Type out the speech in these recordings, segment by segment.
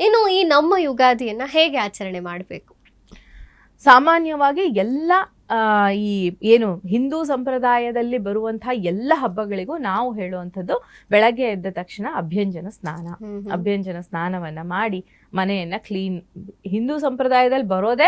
ಇನ್ನು ಈ ನಮ್ಮ ಯುಗಾದಿಯನ್ನ ಹೇಗೆ ಆಚರಣೆ ಮಾಡಬೇಕು? ಸಾಮಾನ್ಯವಾಗಿ ಎಲ್ಲ ಈ ಏನು ಹಿಂದೂ ಸಂಪ್ರದಾಯದಲ್ಲಿ ಬರುವಂತಹ ಎಲ್ಲ ಹಬ್ಬಗಳಿಗೂ ನಾವು ಹೇಳುವಂಥದ್ದು ಬೆಳಗ್ಗೆ ಎದ್ದ ತಕ್ಷಣ ಅಭ್ಯಂಜನ ಸ್ನಾನ. ಅಭ್ಯಂಜನ ಸ್ನಾನವನ್ನ ಮಾಡಿ ಮನೆಯನ್ನ ಕ್ಲೀನ್. ಹಿಂದೂ ಸಂಪ್ರದಾಯದಲ್ಲಿ ಬರೋದೇ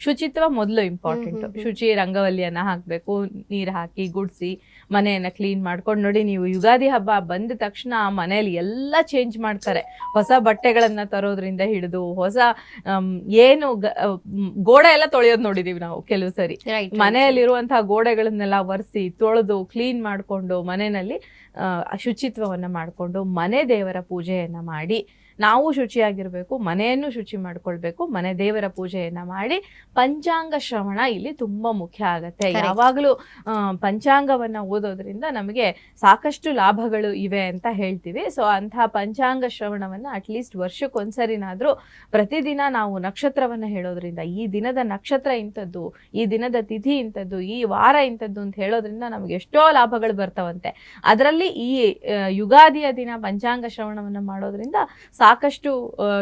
ಶುಚಿತ್ವ ಮೊದಲು ಇಂಪಾರ್ಟೆಂಟ್. ಶುಚಿ, ರಂಗವಲ್ಲಿಯನ್ನ ಹಾಕ್ಬೇಕು, ನೀರು ಹಾಕಿ ಗುಡಿಸಿ ಮನೆಯನ್ನ ಕ್ಲೀನ್ ಮಾಡ್ಕೊಂಡು. ನೋಡಿ, ನೀವು ಯುಗಾದಿ ಹಬ್ಬ ಬಂದ ತಕ್ಷಣ ಮನೆಯಲ್ಲಿ ಎಲ್ಲ ಚೇಂಜ್ ಮಾಡ್ತಾರೆ. ಹೊಸ ಬಟ್ಟೆಗಳನ್ನ ತರೋದ್ರಿಂದ ಹಿಡಿದು ಹೊಸ ಏನು ಗೋಡೆ ಎಲ್ಲ ತೊಳೆಯೋದು ನೋಡಿದೀವಿ ನಾವು ಕೆಲವು ಸರಿ. ಮನೆಯಲ್ಲಿರುವಂತಹ ಗೋಡೆಗಳನ್ನೆಲ್ಲ ಒರೆಸಿ ತೊಳೆದು ಕ್ಲೀನ್ ಮಾಡ್ಕೊಂಡು ಮನೆಯಲ್ಲಿ ಶುಚಿತ್ವವನ್ನ ಮಾಡ್ಕೊಂಡು ಮನೆ ದೇವರ ಪೂಜೆಯನ್ನ ಮಾಡಿ, ನಾವು ಶುಚಿಯಾಗಿರ್ಬೇಕು, ಮನೆಯನ್ನು ಶುಚಿ ಮಾಡ್ಕೊಳ್ಬೇಕು, ಮನೆ ದೇವರ ಪೂಜೆಯನ್ನ ಮಾಡಿ ಪಂಚಾಂಗ ಶ್ರವಣ ಇಲ್ಲಿ ತುಂಬಾ ಮುಖ್ಯ ಆಗತ್ತೆ. ಯಾವಾಗಲೂ ಪಂಚಾಂಗವನ್ನ ಓದೋದ್ರಿಂದ ನಮಗೆ ಸಾಕಷ್ಟು ಲಾಭಗಳು ಇವೆ ಅಂತ ಹೇಳ್ತೀವಿ. ಸೊ ಅಂತಹ ಪಂಚಾಂಗ ಶ್ರವಣವನ್ನ ಅಟ್ಲೀಸ್ಟ್ ವರ್ಷಕ್ಕೊಂದ್ಸರಿನಾದ್ರೂ ಪ್ರತಿದಿನ ನಾವು ನಕ್ಷತ್ರವನ್ನ ಹೇಳೋದ್ರಿಂದ, ಈ ದಿನದ ನಕ್ಷತ್ರ ಇಂಥದ್ದು, ಈ ದಿನದ ತಿಥಿ ಇಂಥದ್ದು, ಈ ವಾರ ಇಂಥದ್ದು ಅಂತ ಹೇಳೋದ್ರಿಂದ ನಮ್ಗೆ ಎಷ್ಟೋ ಲಾಭಗಳು ಬರ್ತಾವಂತೆ. ಅದರಲ್ಲಿ ಈ ಯುಗಾದಿಯ ದಿನ ಪಂಚಾಂಗ ಶ್ರವಣವನ್ನ ಮಾಡೋದ್ರಿಂದ ಸಾಕಷ್ಟು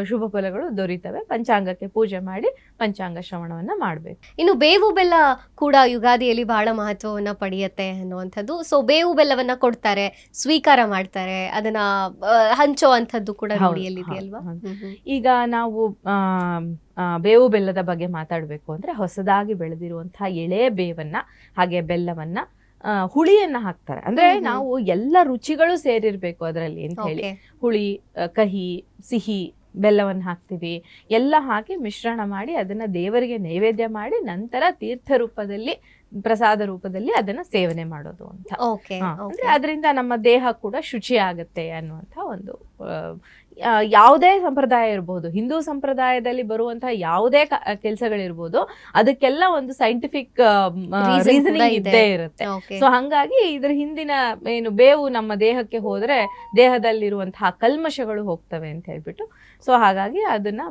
ಶುಭ ಫಲಗಳು ದೊರೀತವೆ. ಪಂಚಾಂಗಕ್ಕೆ ಪೂಜೆ ಮಾಡಿ ಪಂಚಾಂಗ ಶ್ರವಣವನ್ನ ಮಾಡಬೇಕು. ಇನ್ನು ಬೇವು ಬೆಲ್ಲ ಕೂಡ ಯುಗಾದಿಯಲ್ಲಿ ಬಹಳ ಮಹತ್ವವನ್ನ ಪಡೆಯುತ್ತೆ ಅನ್ನುವಂಥದ್ದು. ಸೊ ಬೇವು ಬೆಲ್ಲವನ್ನ ಕೊಡ್ತಾರೆ, ಸ್ವೀಕಾರ ಮಾಡ್ತಾರೆ, ಅದನ್ನ ಹಂಚೋ ಅಂಥದ್ದು ಕೂಡ ರೂಢಿಯಲ್ಲಿದೆ ಅಲ್ವಾ? ಈಗ ನಾವು ಬೇವು ಬೆಲ್ಲದ ಬಗ್ಗೆ ಮಾತಾಡ್ಬೇಕು ಅಂದ್ರೆ, ಹೊಸದಾಗಿ ಬೆಳೆದಿರುವಂತಹ ಎಳೆ ಬೇವನ್ನ ಹಾಗೆ ಬೆಲ್ಲವನ್ನ ಹುಳಿಯನ್ನ ಹಾಕ್ತಾರೆ. ಅಂದ್ರೆ ನಾವು ಎಲ್ಲ ರುಚಿಗಳು ಸೇರಿರ್ಬೇಕು ಅದರಲ್ಲಿ ಅಂತ ಹೇಳಿ ಹುಳಿ, ಕಹಿ, ಸಿಹಿ ಬೆಲ್ಲವನ್ನು ಹಾಕ್ತಿವಿ. ಎಲ್ಲ ಹಾಕಿ ಮಿಶ್ರಣ ಮಾಡಿ ಅದನ್ನ ದೇವರಿಗೆ ನೈವೇದ್ಯ ಮಾಡಿ ನಂತರ ತೀರ್ಥ ರೂಪದಲ್ಲಿ, ಪ್ರಸಾದ ರೂಪದಲ್ಲಿ ಅದನ್ನ ಸೇವನೆ ಮಾಡೋದು ಅಂತ. ಅಂದ್ರೆ ಅದರಿಂದ ನಮ್ಮ ದೇಹ ಕೂಡ ಶುಚಿ ಆಗತ್ತೆ ಅನ್ನುವಂಥ ಒಂದು, ಯಾವುದೇ ಸಂಪ್ರದಾಯ ಇರಬಹುದು, ಹಿಂದೂ ಸಂಪ್ರದಾಯದಲ್ಲಿ ಬರುವಂತಹ ಯಾವುದೇ ಕೆಲಸಗಳಿರ್ಬೋದು, ಅದಕ್ಕೆಲ್ಲ ಒಂದು ಸೈಂಟಿಫಿಕ್ ರೀಸನಿಂಗ್ ಇದ್ದೇ ಇರುತ್ತೆ. ಸೊ ಹಂಗಾಗಿ ಇದ್ರ ಹಿಂದಿನ ಏನು ಬೇವು ನಮ್ಮ ದೇಹಕ್ಕೆ ಹೋದ್ರೆ ದೇಹದಲ್ಲಿರುವಂತಹ ಕಲ್ಮಶಗಳು ಹೋಗ್ತವೆ ಅಂತ ಹೇಳ್ಬಿಟ್ಟು, ಸೊ ಹಾಗಾಗಿ ಅದನ್ನ